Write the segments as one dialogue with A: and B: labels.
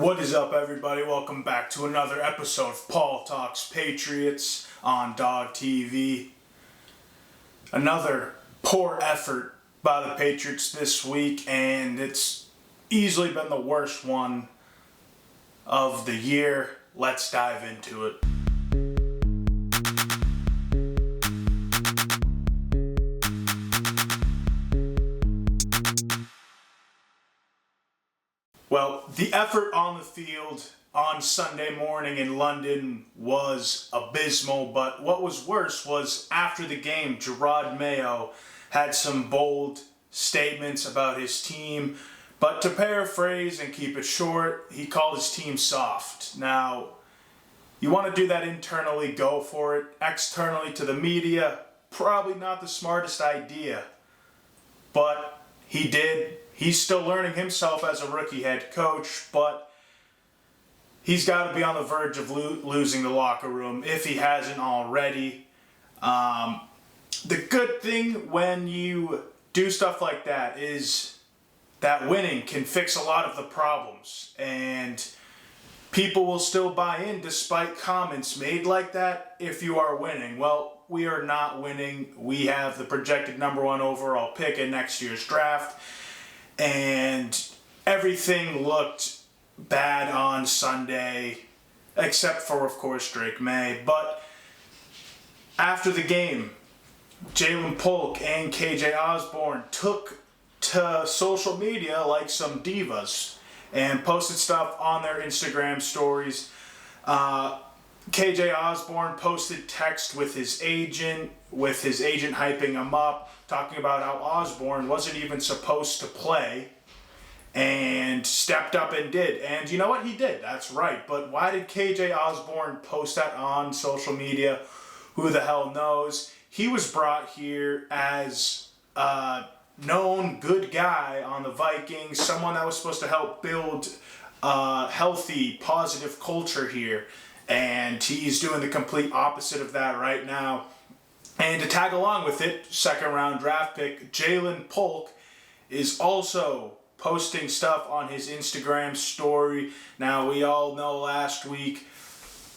A: What is up, everybody? Welcome back to another episode of Paul Talks Patriots on Dog TV. Another poor effort by the Patriots this week, and it's easily been the worst one of the year. Let's dive into it. Well, the effort on the field on Sunday morning in London was abysmal, but what was worse was after the game, Jerod Mayo had some bold statements about his team, but to paraphrase and keep it short, he called his team soft. Now, you want to do that internally, go for it. Externally to the media, probably not the smartest idea, but he did. He's still learning himself as a rookie head coach, but he's got to be on the verge of losing the locker room if he hasn't already. The good thing when you do stuff like that is that winning can fix a lot of the problems, and people will still buy in despite comments made like that if you are winning. Well, we are not winning. We have the projected number 1 overall pick in next year's draft. And everything looked bad on Sunday, except for, of course, Drake Maye. But after the game, Jalen Polk and KJ Osborne took to social media like some divas and posted stuff on their Instagram stories. KJ Osborne posted text with his agent hyping him up, talking about how Osborne wasn't even supposed to play and stepped up and did. And you know what? He did. That's right. But why did KJ Osborne post that on social media? Who the hell knows? He was brought here as a known good guy on the Vikings, someone that was supposed to help build a healthy, positive culture here. And he's doing the complete opposite of that right now. And to tag along with it, second-round draft pick Jalen Polk is also posting stuff on his Instagram story. Now, we all know last week,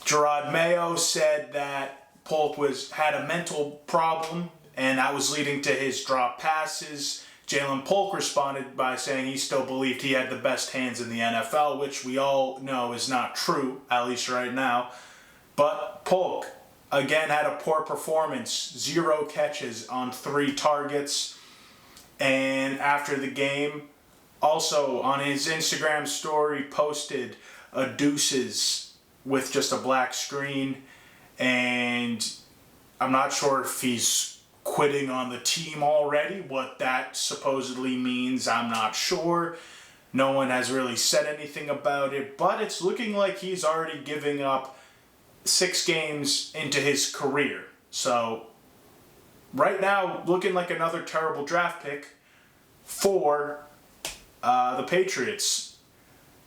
A: Jerod Mayo said that Polk had a mental problem, and that was leading to his drop passes. Jalen Polk responded by saying he still believed he had the best hands in the NFL, which we all know is not true, at least right now. But Polk, again, had a poor performance, 0 catches on 3 targets. And after the game, also on his Instagram story, posted a deuces with just a black screen. And I'm not sure if he's quitting on the team already. What that supposedly means, I'm not sure. No one has really said anything about it, but it's looking like he's already giving up 6 games into his career. So right now, looking like another terrible draft pick for the Patriots.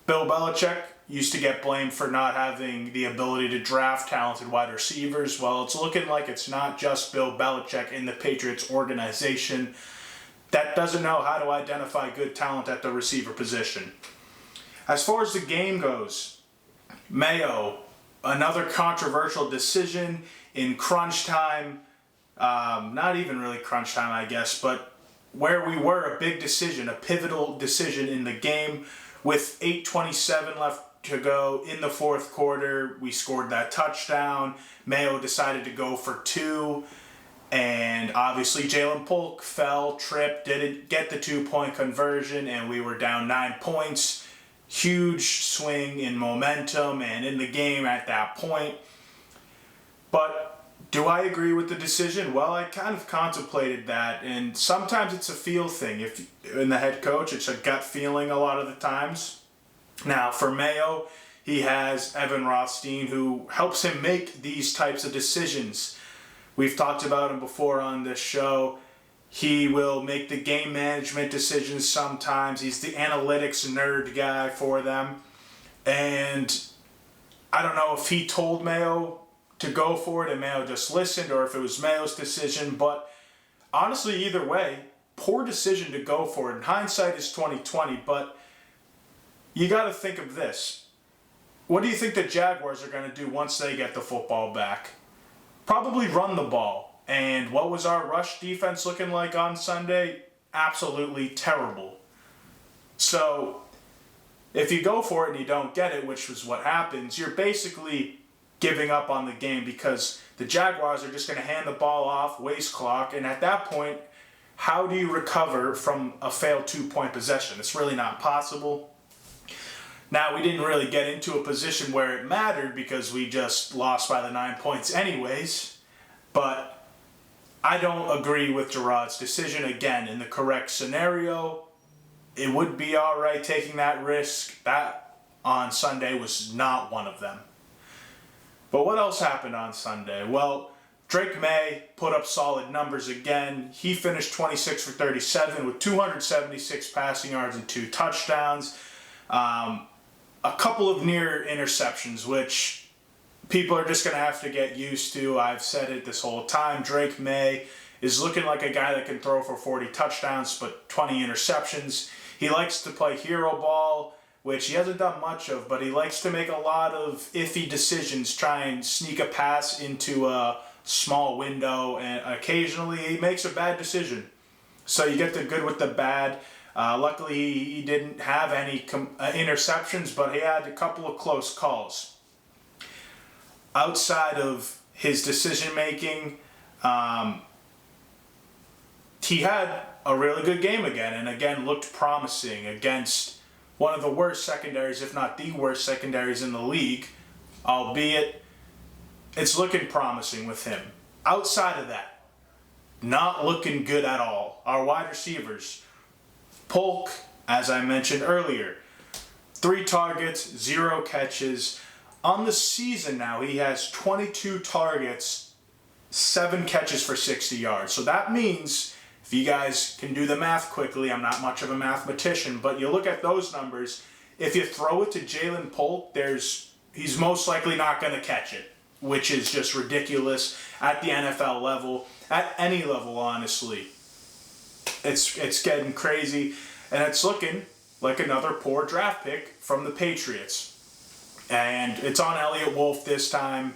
A: Bill Belichick used to get blamed for not having the ability to draft talented wide receivers. Well, it's looking like it's not just Bill Belichick in the Patriots organization that doesn't know how to identify good talent at the receiver position. As far as the game goes, Mayo, another controversial decision in crunch time. Not even really crunch time, I guess, but where we were, a big decision, a pivotal decision in the game. With 8:27 left to go in the fourth quarter, we scored that touchdown. Mayo decided to go for 2. And obviously Jalen Polk fell, tripped, didn't get the 2-point conversion, and we were down 9 points. Huge swing in momentum and in the game at that point. But do I agree with the decision? Well, I kind of contemplated that, and sometimes it's a feel thing. If in the head coach, it's a gut feeling a lot of the times. Now, for Mayo, he has Evan Rothstein, who helps him make these types of decisions. We've talked about him before on this show. He will make the game management decisions sometimes. He's the analytics nerd guy for them. And I don't know if he told Mayo to go for it and Mayo just listened, or if it was Mayo's decision. But honestly, either way, poor decision to go for it. And hindsight is 20/20, but you got to think of this. what do you think the Jaguars are going to do once they get the football back? Probably run the ball. And what was our rush defense looking like on Sunday? Absolutely terrible. So, if you go for it and you don't get it, which was what happens, you're basically giving up on the game because the Jaguars are just going to hand the ball off, waste clock, and at that point, how do you recover from a failed 2-point possession? It's really not possible. Now, we didn't really get into a position where it mattered because we just lost by the 9 points anyways, but I don't agree with Jerod's decision. Again, in the correct scenario, it would be all right taking that risk. That on Sunday was not one of them. But what else happened on Sunday? Well, Drake Maye put up solid numbers again. He finished 26 for 37 with 276 passing yards and 2 touchdowns. A couple of near interceptions, which people are just going to have to get used to. I've said it this whole time. Drake Maye is looking like a guy that can throw for 40 touchdowns, but 20 interceptions. He likes to play hero ball, which he hasn't done much of, but he likes to make a lot of iffy decisions, try and sneak a pass into a small window, and occasionally he makes a bad decision. So you get the good with the bad. Luckily, he didn't have any interceptions, but he had a couple of close calls. Outside of his decision-making, he had a really good game again, and again looked promising against one of the worst secondaries, if not the worst secondaries in the league, albeit it's looking promising with him. Outside of that, not looking good at all. Our wide receivers, Polk, as I mentioned earlier, 3 targets, 0 catches. On the season now, he has 22 targets, 7 catches for 60 yards. So that means, if you guys can do the math quickly, I'm not much of a mathematician, but you look at those numbers, if you throw it to Jalen Polk, he's most likely not going to catch it, which is just ridiculous at the NFL level, at any level, honestly. It's getting crazy, and it's looking like another poor draft pick from the Patriots. And it's on Elliott Wolf this time,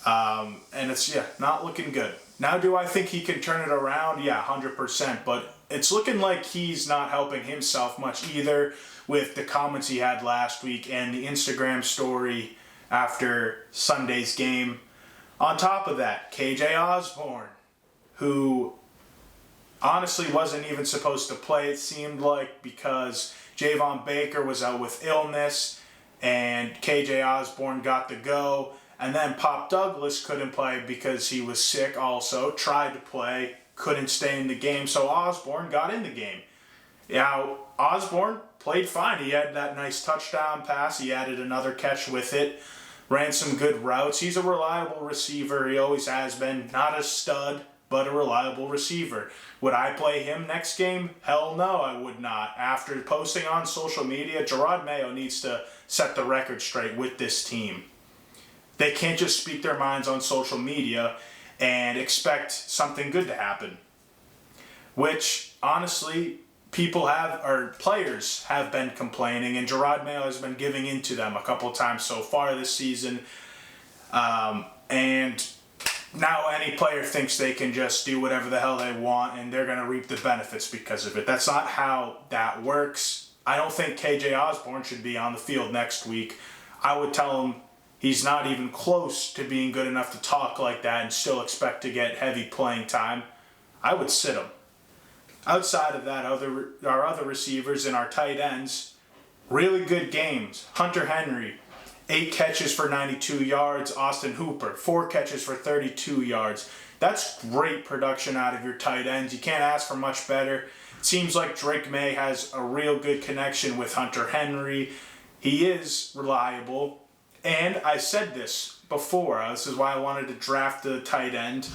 A: and it's, not looking good. Now, do I think he can turn it around? Yeah, 100%, but it's looking like he's not helping himself much either with the comments he had last week and the Instagram story after Sunday's game. On top of that, KJ Osborne, who honestly wasn't even supposed to play, it seemed like, because Javon Baker was out with illness and KJ Osborne got the go. And then Pop Douglas couldn't play because he was sick also, tried to play, couldn't stay in the game, so Osborne got in the game. Now, Osborne played fine. He had that nice touchdown pass. He added another catch with it, ran some good routes. He's a reliable receiver. He always has been. Not a stud, but a reliable receiver. Would I play him next game? Hell no, I would not. After posting on social media, Jerod Mayo needs to set the record straight with this team. They can't just speak their minds on social media and expect something good to happen. Which, honestly, players have been complaining, and Jerod Mayo has been giving in to them a couple times so far this season. And now any player thinks they can just do whatever the hell they want and they're going to reap the benefits because of it. That's not how that works. I don't think KJ Osborne should be on the field next week. I would tell him he's not even close to being good enough to talk like that and still expect to get heavy playing time. I would sit him. Outside of that, our other receivers and our tight ends, really good games. Hunter Henry, 8 catches for 92 yards. Austin Hooper, 4 catches for 32 yards. That's great production out of your tight ends. You can't ask for much better. It seems like Drake Maye has a real good connection with Hunter Henry. He is reliable. And I said this before. This is why I wanted to draft the tight end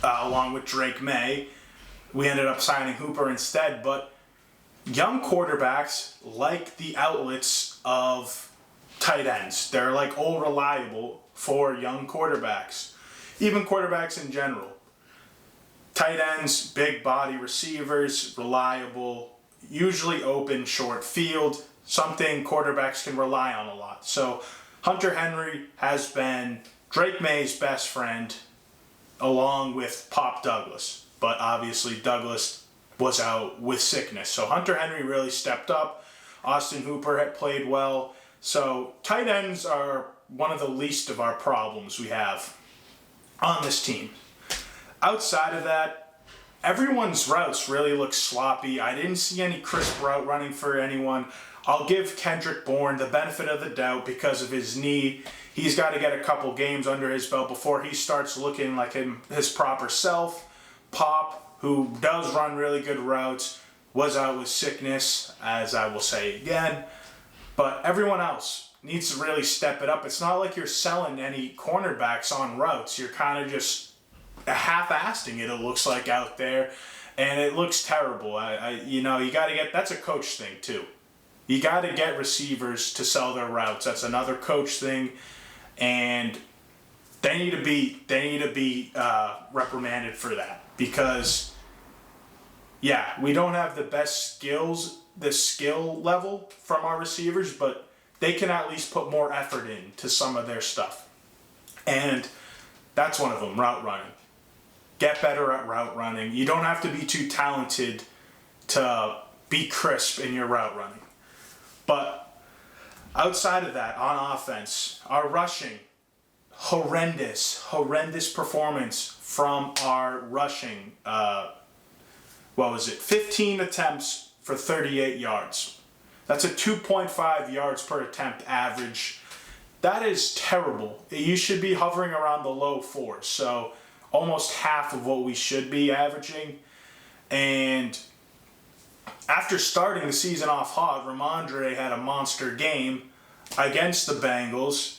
A: along with Drake Maye. We ended up signing Hooper instead. But young quarterbacks like the outlets of tight ends. They're like all reliable for young quarterbacks. Even quarterbacks in general. Tight ends, big body receivers, reliable, usually open short field. something quarterbacks can rely on a lot. So Hunter Henry has been Drake Maye's best friend along with Pop Douglas. But obviously Douglas was out with sickness. So Hunter Henry really stepped up. Austin Hooper had played well. So tight ends are one of the least of our problems we have on this team. Outside of that, everyone's routes really look sloppy. I didn't see any crisp route running for anyone. I'll give Kendrick Bourne the benefit of the doubt because of his knee. He's got to get a couple games under his belt before he starts looking like his proper self. Pop, who does run really good routes, was out with sickness, as I will say again. But everyone else needs to really step it up. It's not like you're selling any cornerbacks on routes. You're kind of just half-assing it looks like out there, and it looks terrible. You got to get, that's a coach thing too. You got to get receivers to sell their routes. That's another coach thing, and they need to be reprimanded for that because, yeah, we don't have the best skills, the skill level from our receivers, but they can at least put more effort into some of their stuff, and that's one of them, route running. Get better at route running. You don't have to be too talented to be crisp in your route running. But outside of that, on offense, our rushing, horrendous performance from our rushing. 15 attempts for 38 yards. That's a 2.5 yards per attempt average. That is terrible. You should be hovering around the low fours, so almost half of what we should be averaging. And after starting the season off hot, Ramondre had a monster game against the Bengals.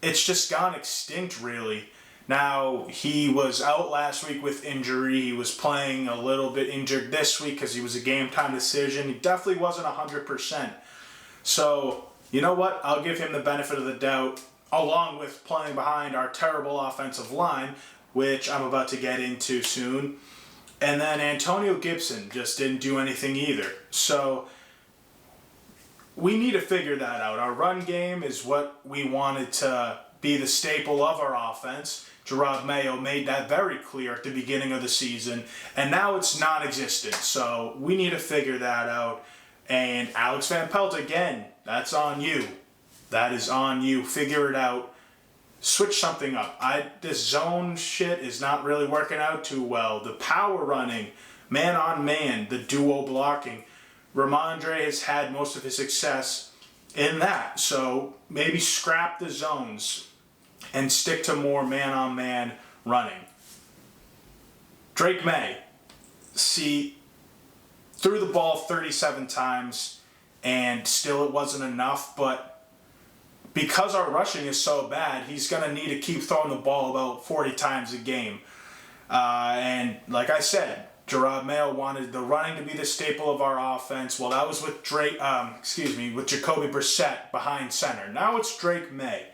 A: It's just gone extinct, really. Now, he was out last week with injury. He was playing a little bit injured this week because he was a game-time decision. He definitely wasn't 100%. So, you know what? I'll give him the benefit of the doubt, along with playing behind our terrible offensive line, which I'm about to get into soon. And then Antonio Gibson just didn't do anything either. So we need to figure that out. Our run game is what we wanted to be the staple of our offense. Jerod Mayo made that very clear at the beginning of the season, and now it's non-existent. So we need to figure that out. And Alex Van Pelt, again, that's on you. That is on you. Figure it out. Switch something up. This zone shit is not really working out too well. The power running, man on man, the duo blocking. Ramondre has had most of his success in that. So maybe scrap the zones and stick to more man on man running. Drake Maye, threw the ball 37 times and still it wasn't enough, but because our rushing is so bad, he's going to need to keep throwing the ball about 40 times a game. And like I said, Jerod Mayo wanted the running to be the staple of our offense. Well, that was with with Jacoby Brissett behind center. Now it's Drake Maye.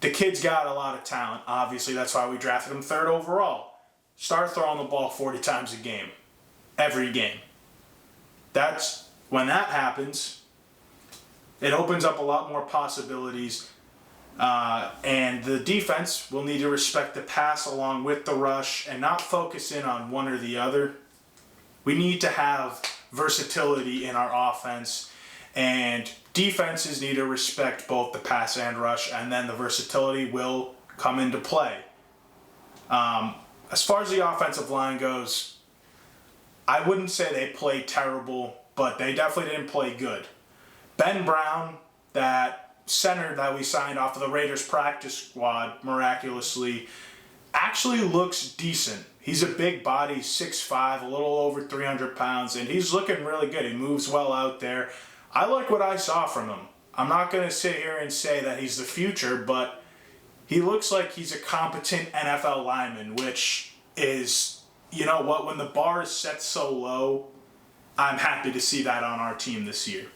A: The kid's got a lot of talent. Obviously, that's why we drafted him 3rd overall. Start throwing the ball 40 times a game. Every game. When that happens, it opens up a lot more possibilities, and the defense will need to respect the pass along with the rush and not focus in on one or the other. We need to have versatility in our offense, and defenses need to respect both the pass and rush, and then the versatility will come into play. As far as the offensive line goes, I wouldn't say they played terrible, but they definitely didn't play good. Ben Brown, that center that we signed off of the Raiders practice squad miraculously, actually looks decent. He's a big body, 6'5", a little over 300 pounds, and he's looking really good. He moves well out there. I like what I saw from him. I'm not going to sit here and say that he's the future, but he looks like he's a competent NFL lineman, which is, you know what, when the bar is set so low, I'm happy to see that on our team this year.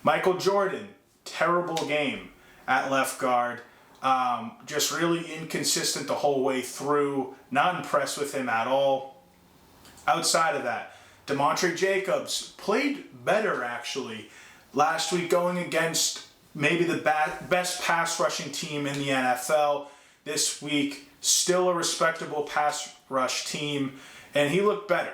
A: Michael Jordan, terrible game at left guard. Just really inconsistent the whole way through. Not impressed with him at all. Outside of that, Demontre Jacobs played better, actually. last week going against maybe the best pass rushing team in the NFL. This week, still a respectable pass rush team, and he looked better.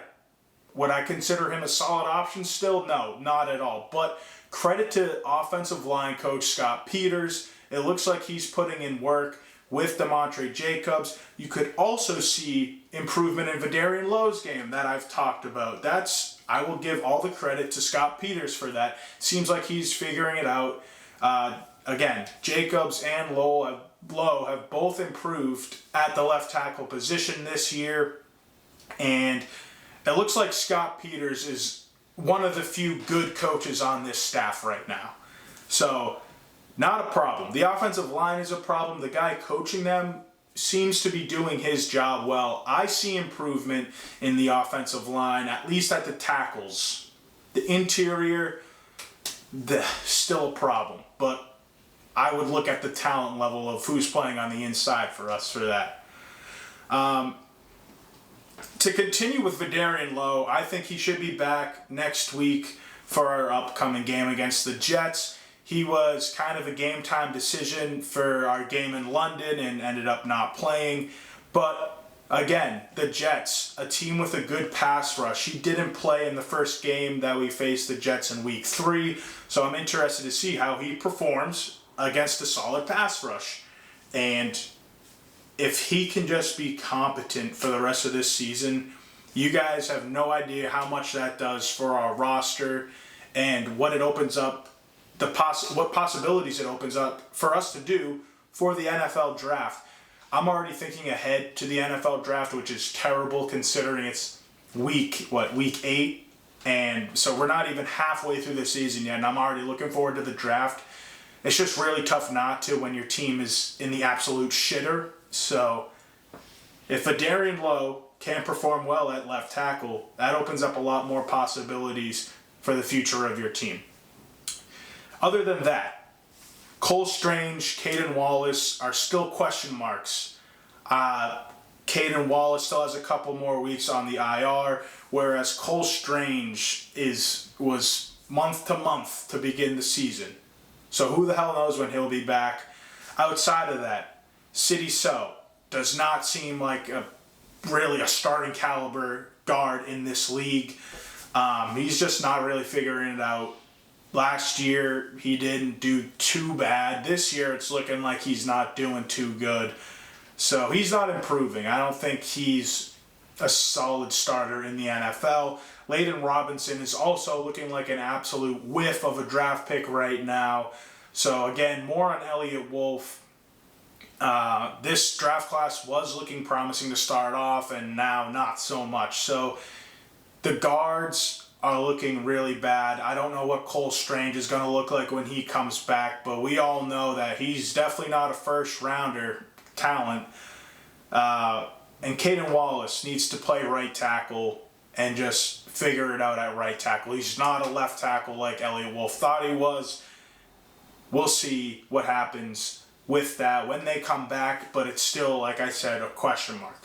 A: Would I consider him a solid option still? No, not at all. But credit to offensive line coach Scott Peters. It looks like he's putting in work with DeMontre Jacobs. You could also see improvement in Vidarian Lowe's game that I've talked about. I will give all the credit to Scott Peters for that. Seems like he's figuring it out. Again, Jacobs and Lowe have both improved at the left tackle position this year. And it looks like Scott Peters is one of the few good coaches on this staff right now. So, not a problem. The offensive line is a problem. The guy coaching them seems to be doing his job well. I see improvement in the offensive line, at least at the tackles. The interior, still a problem. But I would look at the talent level of who's playing on the inside for us for that. To continue with Vidarian Lowe, I think he should be back next week for our upcoming game against the Jets. He was kind of a game time decision for our game in London and ended up not playing. But again, the Jets, a team with a good pass rush. He didn't play in the first game that we faced the Jets in week 3. So I'm interested to see how he performs against a solid pass rush. And if he can just be competent for the rest of this season, you guys have no idea how much that does for our roster and what it opens up, what possibilities it opens up for us to do for the NFL draft. I'm already thinking ahead to the NFL draft, which is terrible considering it's week 8, and so we're not even halfway through the season yet, and I'm already looking forward to the draft. It's just really tough not to when your team is in the absolute shitter. So if Vidarian Lowe can perform well at left tackle, that opens up a lot more possibilities for the future of your team. Other than that, Cole Strange, Caden Wallace are still question marks. Caden Wallace still has a couple more weeks on the IR, whereas Cole Strange was month to month to begin the season. So who the hell knows when he'll be back. Outside of that, Sidy Sow does not seem like really a starting caliber guard in this league. He's just not really figuring it out. Last year, he didn't do too bad. This year, it's looking like he's not doing too good. So he's not improving. I don't think he's a solid starter in the NFL. Layden Robinson is also looking like an absolute whiff of a draft pick right now. So again, more on Elliott Wolf. This draft class was looking promising to start off, and now not so much. So the guards are looking really bad. I don't know what Cole Strange is going to look like when he comes back, but we all know that he's definitely not a first-rounder talent. And Caden Wallace needs to play right tackle and just figure it out at right tackle. He's not a left tackle like Elliott Wolf thought he was. We'll see what happens with that when they come back, but it's still, like I said, a question mark.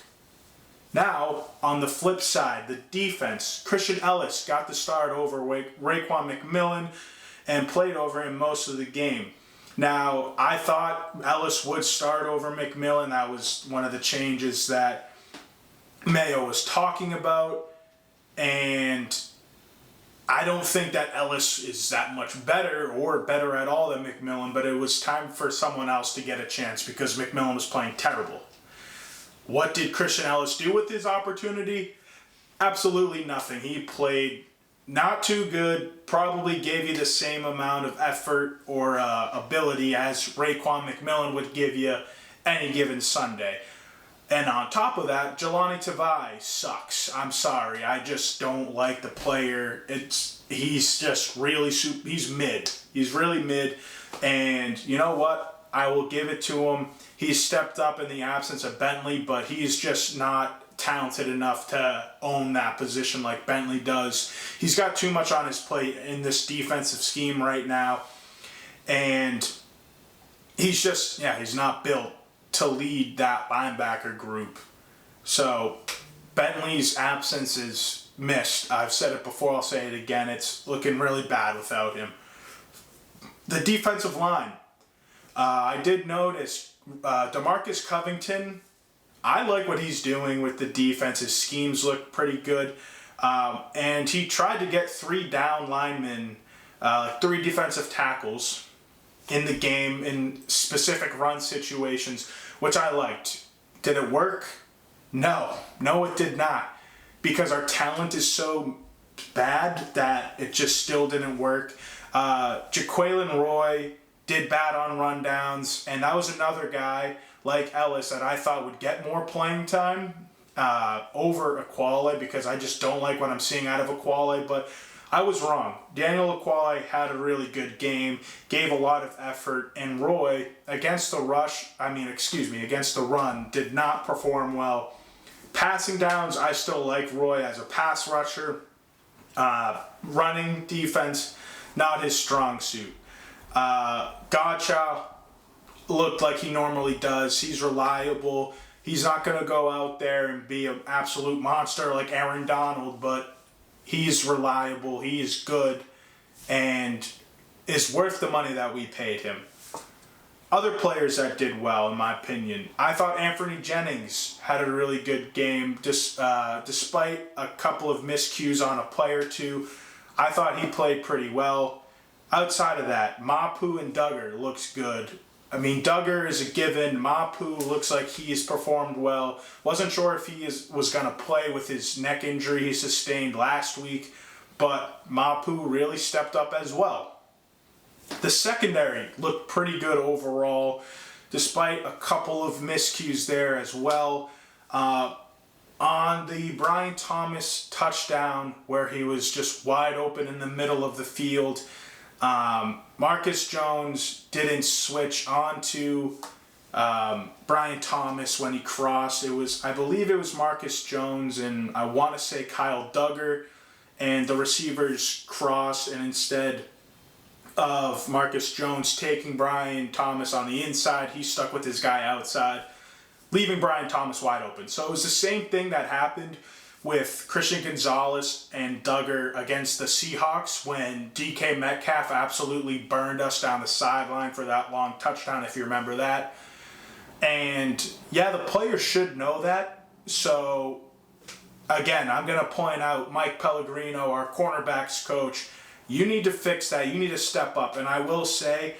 A: Now, on the flip side, the defense. Christian Ellis got the start over Raekwon McMillan and played over him most of the game. Now, I thought Ellis would start over McMillan. That was one of the changes that Mayo was talking about. And I don't think that Ellis is that much better or better at all than McMillan, but it was time for someone else to get a chance because McMillan was playing terrible. What did Christian Ellis do with his opportunity? Absolutely nothing. He played not too good, probably gave you the same amount of effort or ability as Raekwon McMillan would give you any given Sunday. And on top of that, Jelani Tavai sucks. I'm sorry. I just don't like the player. He's just really he's mid. He's really mid. And you know what? I will give it to him. He's stepped up in the absence of Bentley, but he's just not talented enough to own that position like Bentley does. He's got too much on his plate in this defensive scheme right now. And he's not built to lead that linebacker group. So Bentley's absence is missed. I've said it before, I'll say it again. It's looking really bad without him. The defensive line. I did notice DeMarcus Covington. I like what he's doing with the defense. His schemes look pretty good. And he tried to get 3 down linemen, 3 defensive tackles in the game in specific run situations, which I liked. Did it work? No, it did not. Because our talent is so bad that it just still didn't work. Jaquelin Roy did bad on rundowns, and that was another guy like Ellis that I thought would get more playing time over Aquale, because I just don't like what I'm seeing out of Aquale, but I was wrong. Daniel Aquale had a really good game, gave a lot of effort, and Roy, against the run, did not perform well. Passing downs, I still like Roy as a pass rusher. Running defense, not his strong suit. Gotcha looked like he normally does. He's reliable. He's not going to go out there and be an absolute monster like Aaron Donald, but he's reliable. He is good and is worth the money that we paid him. Other players that did well, in my opinion, I thought Anthony Jennings had a really good game, despite a couple of miscues on a play or two. I thought he played pretty well. Outside of that, Mapu and Duggar looks good. I mean, Duggar is a given. Mapu looks like he's performed well. Wasn't sure if he was going to play with his neck injury he sustained last week, but Mapu really stepped up as well. The secondary looked pretty good overall, despite a couple of miscues there as well. On the Brian Thomas touchdown, where he was just wide open in the middle of the field, Marcus Jones didn't switch onto Brian Thomas when he crossed. I believe it was Marcus Jones and I want to say Kyle Duggar, and the receivers crossed, and instead of Marcus Jones taking Brian Thomas on the inside, he stuck with his guy outside, leaving Brian Thomas wide open. So it was the same thing that happened with Christian Gonzalez and Duggar against the Seahawks when DK Metcalf absolutely burned us down the sideline for that long touchdown, if you remember that. And yeah, the players should know that. So again, I'm going to point out Mike Pellegrino, our cornerbacks coach. You need to fix that. You need to step up. And I will say,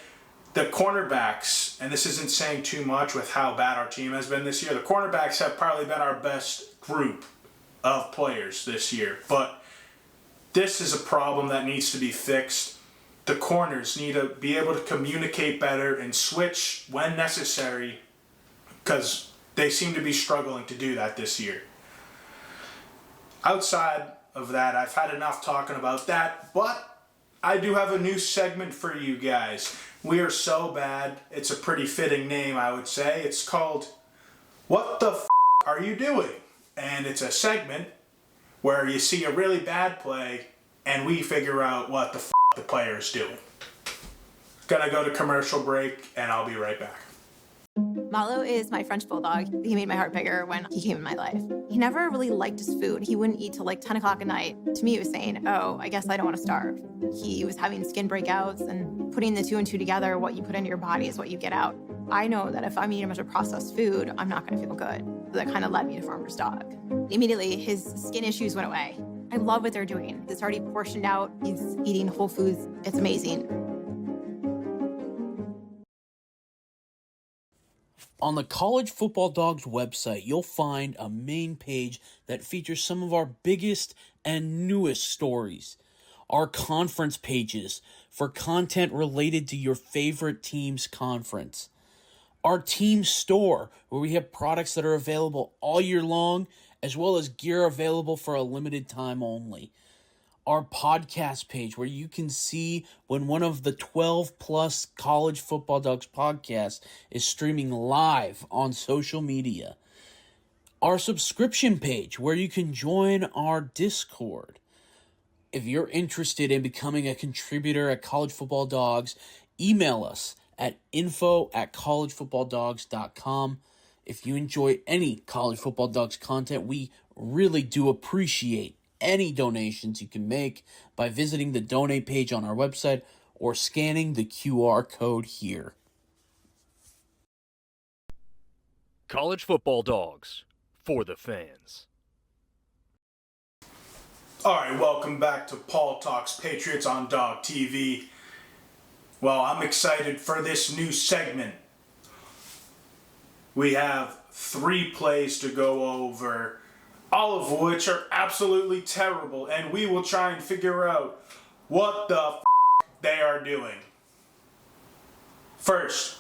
A: the cornerbacks, and this isn't saying too much with how bad our team has been this year, the cornerbacks have probably been our best group of players this year. But this is a problem that needs to be fixed. The corners need to be able to communicate better and switch when necessary, because they seem to be struggling to do that this year. Outside of that, I've had enough talking about that, but I do have a new segment for you guys. We Are So Bad. It's a pretty fitting name, I would say. It's called What the Are You Doing? And it's a segment where you see a really bad play and we figure out what the player is doing. Gonna go to commercial break and I'll be right back.
B: Malo is my French bulldog. He made my heart bigger when he came in my life. He never really liked his food. He wouldn't eat till like 10 o'clock at night. To me, it was saying, oh, I guess I don't want to starve. He was having skin breakouts, and putting the 2 and 2 together, what you put into your body is what you get out. I know that if I'm eating a bunch of processed food, I'm not going to feel good. So that kind of led me to Farmer's Dog. Immediately, his skin issues went away. I love what they're doing. It's already portioned out. He's eating whole foods. It's amazing.
C: On the College Football Dogs website, you'll find a main page that features some of our biggest and newest stories. Our conference pages for content related to your favorite team's conference. Our team store, where we have products that are available all year long, as well as gear available for a limited time only. Our podcast page, where you can see when one of the 12 plus College Football Dogs podcasts is streaming live on social media. Our subscription page, where you can join our Discord. If you're interested in becoming a contributor at College Football Dogs, email us at info@collegefootballdogs.com. If you enjoy any College Football Dogs content, we really do appreciate any donations you can make by visiting the donate page on our website or scanning the QR code here.
D: College football dogs for the fans.
A: All right, welcome back to Paul Talks Patriots on Dog TV. Well, I'm excited for this new segment. We have 3 plays to go over, all of which are absolutely terrible, and we will try and figure out what the they are doing. First,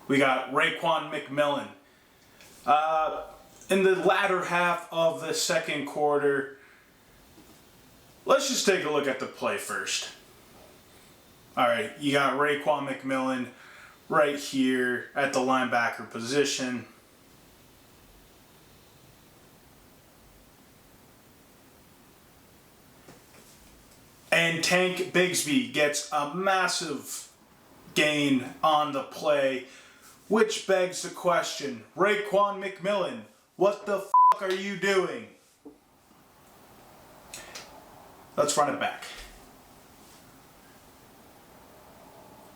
A: we got Raekwon McMillan. In the latter half of the second quarter, let's just take a look at the play first. All right, you got Raekwon McMillan right here at the linebacker position. And Tank Bigsby gets a massive gain on the play, which begs the question, Raekwon McMillan, what the fuck are you doing? Let's run it back.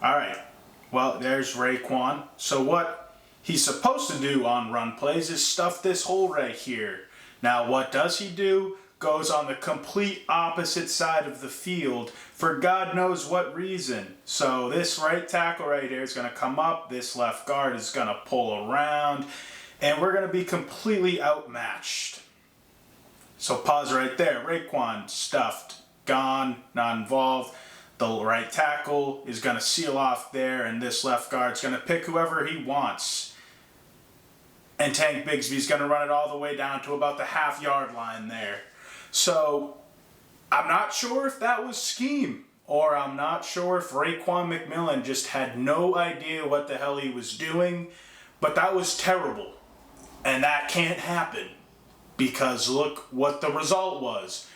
A: Alright, well, there's Raekwon. So what he's supposed to do on run plays is stuff this hole right here. Now what does he do? Goes on the complete opposite side of the field for God knows what reason. So this right tackle right here is going to come up, this left guard is going to pull around, and we're going to be completely outmatched. So pause right there. Raekwon stuffed, gone, not involved. The right tackle is going to seal off there, and this left guard is going to pick whoever he wants. And Tank Bigsby is going to run it all the way down to about the half-yard line there. So, I'm not sure if that was scheme, or I'm not sure if Raekwon McMillan just had no idea what the hell he was doing, but that was terrible. And that can't happen, because look what the result was.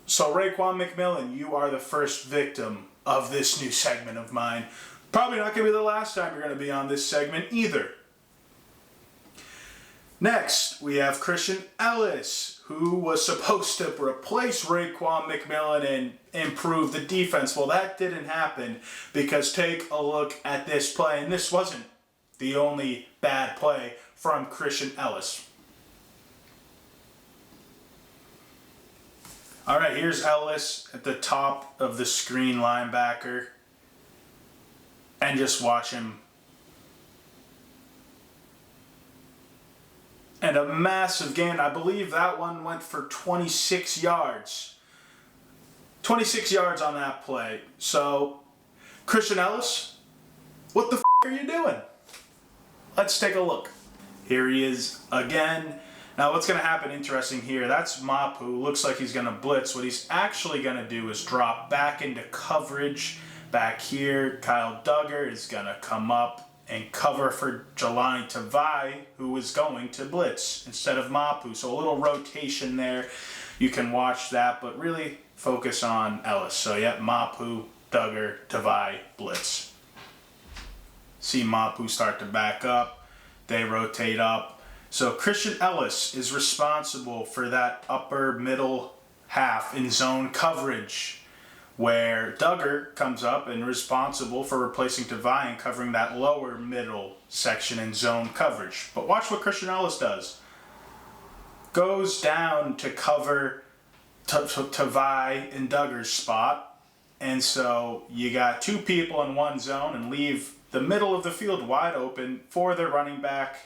A: So Raekwon McMillan, you are the first victim of this new segment of mine. Probably not going to be the last time you're going to be on this segment either. Next, we have Christian Ellis, who was supposed to replace Raekwon McMillan and improve the defense. Well, that didn't happen because take a look at this play, and this wasn't the only bad play from Christian Ellis. All right, here's Ellis at the top of the screen, linebacker, and just watch him. And a massive gain. I believe that one went for 26 yards. 26 yards on that play. So, Christian Ellis, what the are you doing? Let's take a look. Here he is again. Now what's going to happen interesting here, that's Mapu. Looks like he's going to blitz. What he's actually going to do is drop back into coverage. Back here, Kyle Duggar is going to come up and cover for Jelani Tavai, who is going to blitz instead of Mapu. So a little rotation there. You can watch that, but really focus on Ellis. So yeah, Mapu, Duggar, Tavai, blitz. See Mapu start to back up. They rotate up. So Christian Ellis is responsible for that upper middle half in zone coverage, where Duggar comes up and responsible for replacing Tavai and covering that lower middle section in zone coverage. But watch what Christian Ellis does. Goes down to cover Tavai in Duggar's spot, and so you got 2 people in one zone and leave the middle of the field wide open for their running back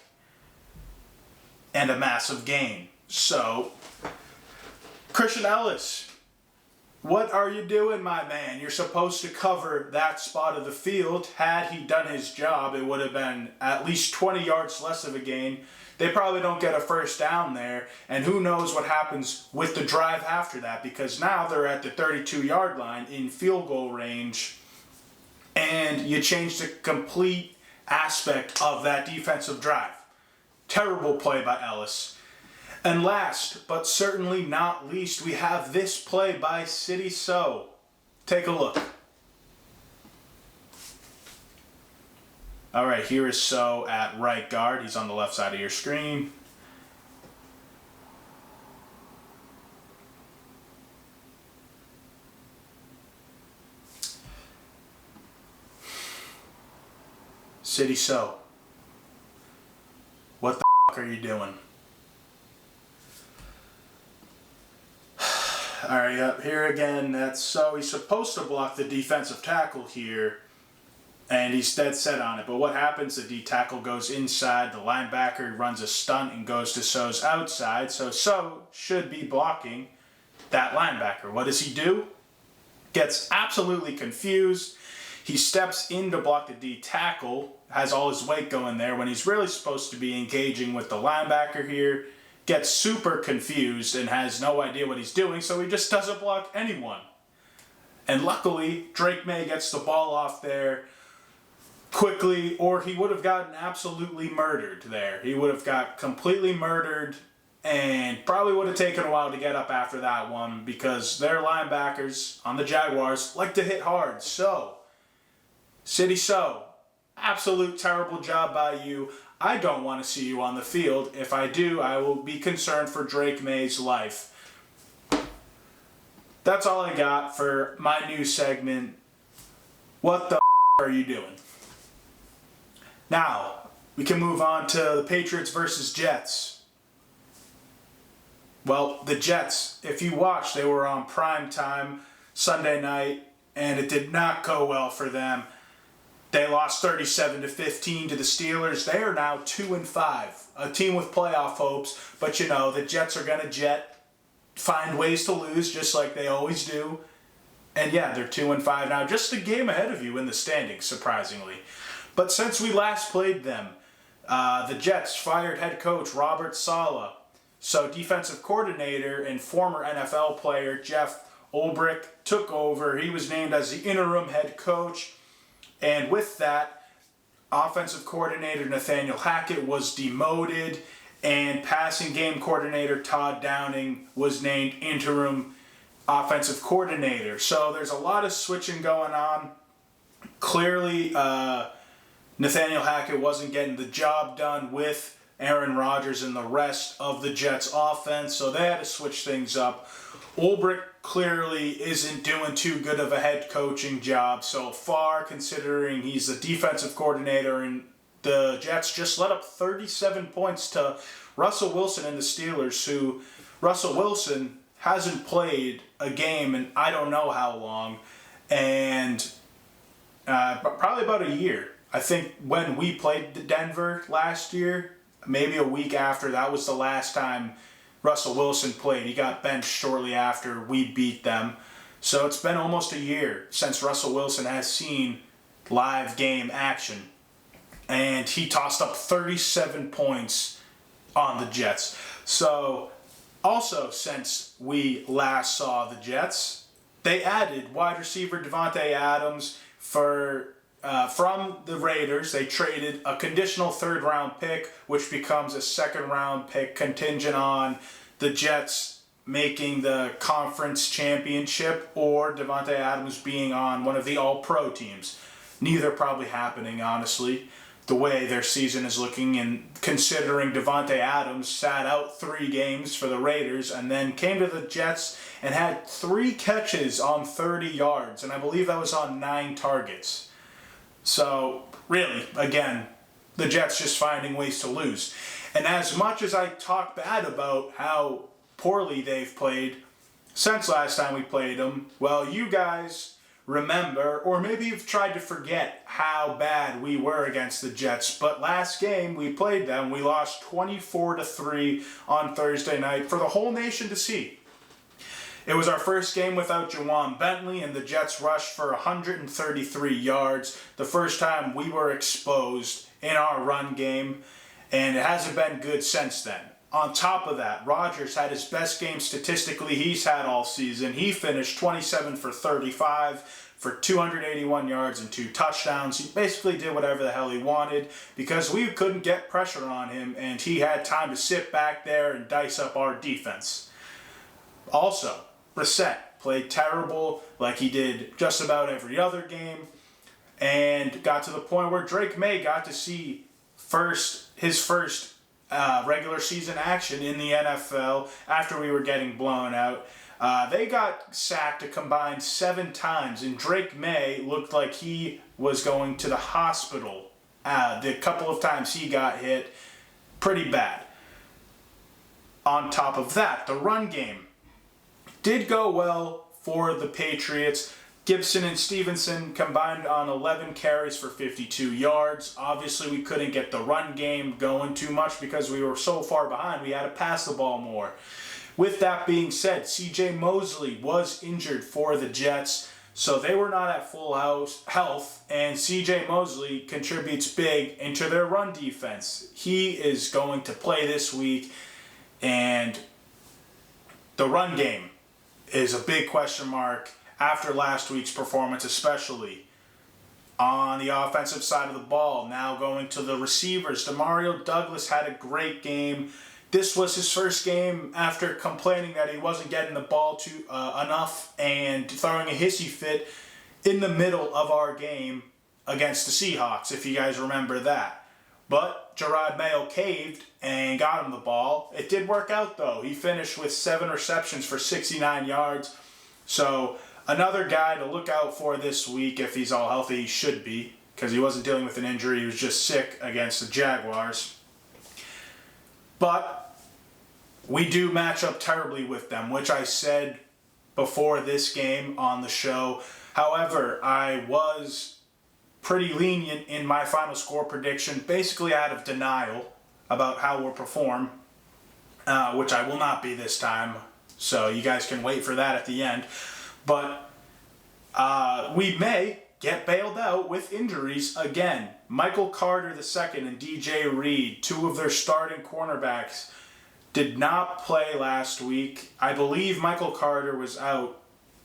A: and a massive gain. So, Christian Ellis, what are you doing, my man? You're supposed to cover that spot of the field. Had he done his job, it would have been at least 20 yards less of a gain. They probably don't get a first down there, and who knows what happens with the drive after that, because now they're at the 32-yard line in field goal range, and you change the complete aspect of that defensive drive. Terrible play by Ellis. And last, but certainly not least, we have this play by City So. Take a look. All right, here is So at right guard. He's on the left side of your screen. City So, what the are you doing? Alright, up here again, that's so he's supposed to block the defensive tackle here, and he's dead set on it. But what happens? The D tackle goes inside, the linebacker runs a stunt and goes to So's outside, so should be blocking that linebacker. What does he do? Gets absolutely confused. He steps in to block the D tackle, has all his weight going there when he's really supposed to be engaging with the linebacker here. Gets super confused and has no idea what he's doing, so he just doesn't block anyone. And luckily, Drake Maye gets the ball off there quickly, or he would have gotten absolutely murdered there. He would have got completely murdered and probably would have taken a while to get up after that one because their linebackers on the Jaguars like to hit hard. So, City So, absolute terrible job by you. I don't want to see you on the field. If I do, I will be concerned for Drake Maye's life. That's all I got for my new segment. What the are you doing? Now, we can move on to the Patriots versus Jets. Well, the Jets, if you watched, they were on prime time Sunday night, and it did not go well for them. They lost 37-15 to the Steelers. They are now 2-5, a team with playoff hopes. But you know, the Jets are going to find ways to lose just like they always do. And yeah, they're 2-5 now, just a game ahead of you in the standings, surprisingly. But since we last played them, the Jets fired head coach Robert Saleh. So defensive coordinator and former NFL player Jeff Ulbrich took over. He was named as the interim head coach. And with that, offensive coordinator Nathaniel Hackett was demoted, and passing game coordinator Todd Downing was named interim offensive coordinator. So there's a lot of switching going on. Clearly, Nathaniel Hackett wasn't getting the job done with Aaron Rodgers and the rest of the Jets offense, so they had to switch things up. Ulbrich clearly isn't doing too good of a head coaching job so far, considering he's the defensive coordinator, and the Jets just let up 37 points to Russell Wilson and the Steelers, who Russell Wilson hasn't played a game in I don't know how long, and probably about a year. I think when we played Denver last year, maybe a week after, that was the last time Russell Wilson played. He got benched shortly after we beat them. So it's been almost a year since Russell Wilson has seen live game action. And he tossed up 37 points on the Jets. So also since we last saw the Jets, they added wide receiver Davante Adams from the Raiders. They traded a conditional third-round pick, which becomes a second-round pick contingent on the Jets making the conference championship or Davante Adams being on one of the all-pro teams. Neither probably happening, honestly, the way their season is looking, and considering Davante Adams sat out 3 games for the Raiders and then came to the Jets and had 3 catches on 30 yards, and I believe that was on 9 targets. So, really, again, the Jets just finding ways to lose. And as much as I talk bad about how poorly they've played since last time we played them, well, you guys remember, or maybe you've tried to forget how bad we were against the Jets. But last game we played them, we lost 24-3 on Thursday night for the whole nation to see. It was our first game without Jawan Bentley, and the Jets rushed for 133 yards, the first time we were exposed in our run game, and it hasn't been good since then. On top of that, Rodgers had his best game statistically he's had all season. He finished 27 for 35 for 281 yards and 2 touchdowns. He basically did whatever the hell he wanted because we couldn't get pressure on him, and he had time to sit back there and dice up our defense. Also, Brissett played terrible like he did just about every other game, and got to the point where Drake Maye got to see his first regular season action in the NFL after we were getting blown out. They got sacked a combined 7 times, and Drake Maye looked like he was going to the hospital The couple of times he got hit, pretty bad. On top of that, the run game did go well for the Patriots. Gibson and Stevenson combined on 11 carries for 52 yards. Obviously, we couldn't get the run game going too much because we were so far behind. We had to pass the ball more. With that being said, CJ Mosley was injured for the Jets, so they were not at full health, and CJ Mosley contributes big into their run defense. He is going to play this week, and the run game is a big question mark after last week's performance, especially on the offensive side of the ball. Now going to the receivers, Demario Douglas had a great game. This was his first game after complaining that he wasn't getting the ball enough and throwing a hissy fit in the middle of our game against the Seahawks, if you guys remember that. But Jerod Mayo caved and got him the ball. It did work out, though. He finished with 7 receptions for 69 yards. So another guy to look out for this week if he's all healthy. He should be, because he wasn't dealing with an injury. He was just sick against the Jaguars. But we do match up terribly with them, which I said before this game on the show. However, I was pretty lenient in my final score prediction, basically out of denial about how we'll perform, which I will not be this time. So you guys can wait for that at the end. But we may get bailed out with injuries again. Michael Carter II and DJ Reed, two of their starting cornerbacks, did not play last week. I believe Michael Carter was out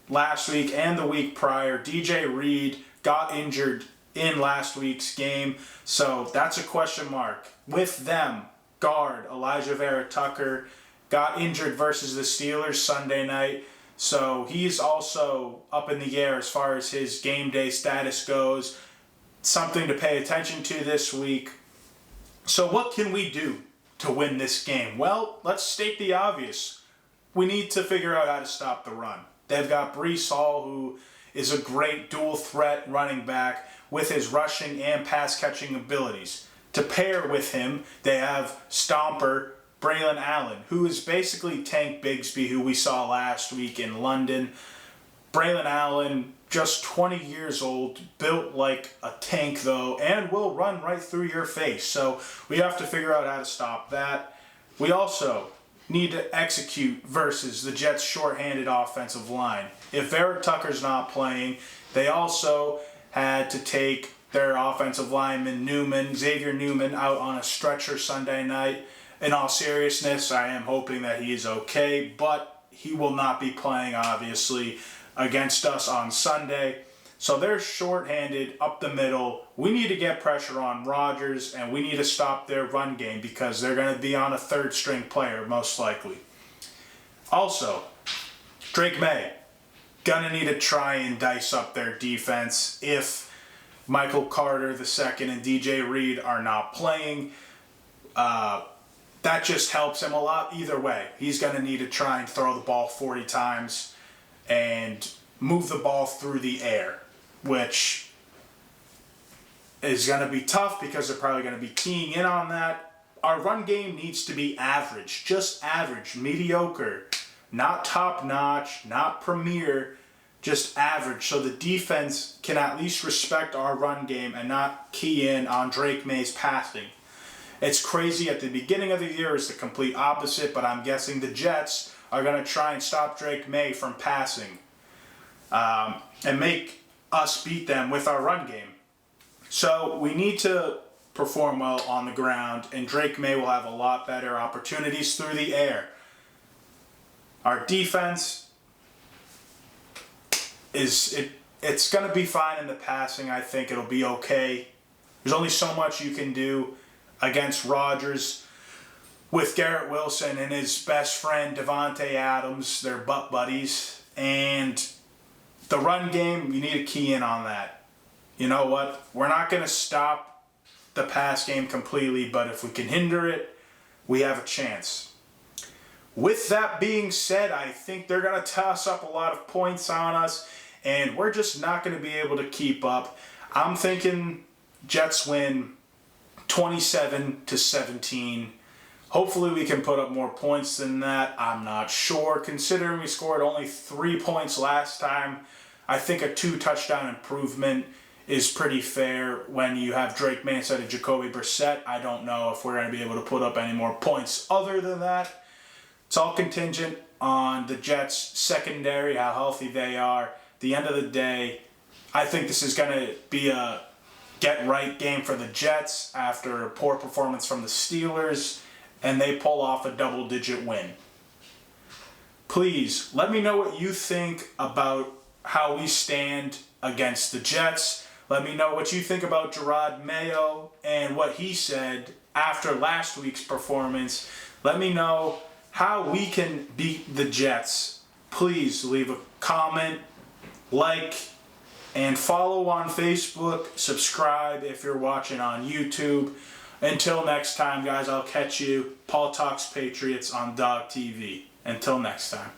A: last week and the week prior. DJ Reed got injured in last week's game, so that's a question mark. With them, guard Elijah Vera Tucker got injured versus the Steelers Sunday night, so he's also up in the air as far as his game day status goes. Something to pay attention to this week. So what can we do to win this game? Well, let's state the obvious. We need to figure out how to stop the run. They've got Breece Hall, who is a great dual threat running back with his rushing and pass catching abilities. To pair with him, they have Stomper Braylon Allen, who is basically Tank Bigsby, who we saw last week in London. Braylon Allen, just 20 years old, built like a tank though, and will run right through your face. So we have to figure out how to stop that. We also need to execute versus the Jets' shorthanded offensive line. If Vera Tucker's not playing, they also had to take their offensive lineman Xavier Newman out on a stretcher Sunday night. In all seriousness, I am hoping that he is okay, but he will not be playing, obviously, against us on Sunday. So they're shorthanded up the middle. We need to get pressure on Rodgers, and we need to stop their run game because they're going to be on a third-string player, most likely. Also, Drake Maye, going to need to try and dice up their defense if Michael Carter II and DJ Reed are not playing. That just helps him a lot either way. He's going to need to try and throw the ball 40 times and move the ball through the air, which is going to be tough because they're probably going to be keying in on that. Our run game needs to be average, just average, mediocre, not top-notch, not premier, just average, so the defense can at least respect our run game and not key in on Drake Maye's passing. It's crazy. At the beginning of the year is the complete opposite, but I'm guessing the Jets are going to try and stop Drake Maye from passing and make us beat them with our run game. So we need to perform well on the ground, and Drake Maye will have a lot better opportunities through the air. Our defense it's going to be fine in the passing. I think it'll be okay. There's only so much you can do against Rodgers with Garrett Wilson and his best friend Devontae Adams. They're butt buddies. And the run game, you need to key in on that. You know what? We're not going to stop the pass game completely, but if we can hinder it, we have a chance. With that being said, I think they're going to toss up a lot of points on us, and we're just not going to be able to keep up. I'm thinking Jets win 27-17. Hopefully we can put up more points than that. I'm not sure. Considering we scored only 3 points last time, I think a 2-touchdown improvement is pretty fair when you have Drake Maye instead of Jacoby Brissett. I don't know if we're going to be able to put up any more points other than that. It's all contingent on the Jets' secondary, how healthy they are. At the end of the day, I think this is going to be a get-right game for the Jets after a poor performance from the Steelers, and they pull off a double-digit win. Please, let me know what you think about how we stand against the Jets. Let me know what you think about Jerod Mayo and what he said after last week's performance. Let me know how we can beat the Jets. Please leave a comment, like, and follow on Facebook. Subscribe if you're watching on YouTube. Until next time, guys, I'll catch you. Paul Talks Patriots on Dog TV. Until next time.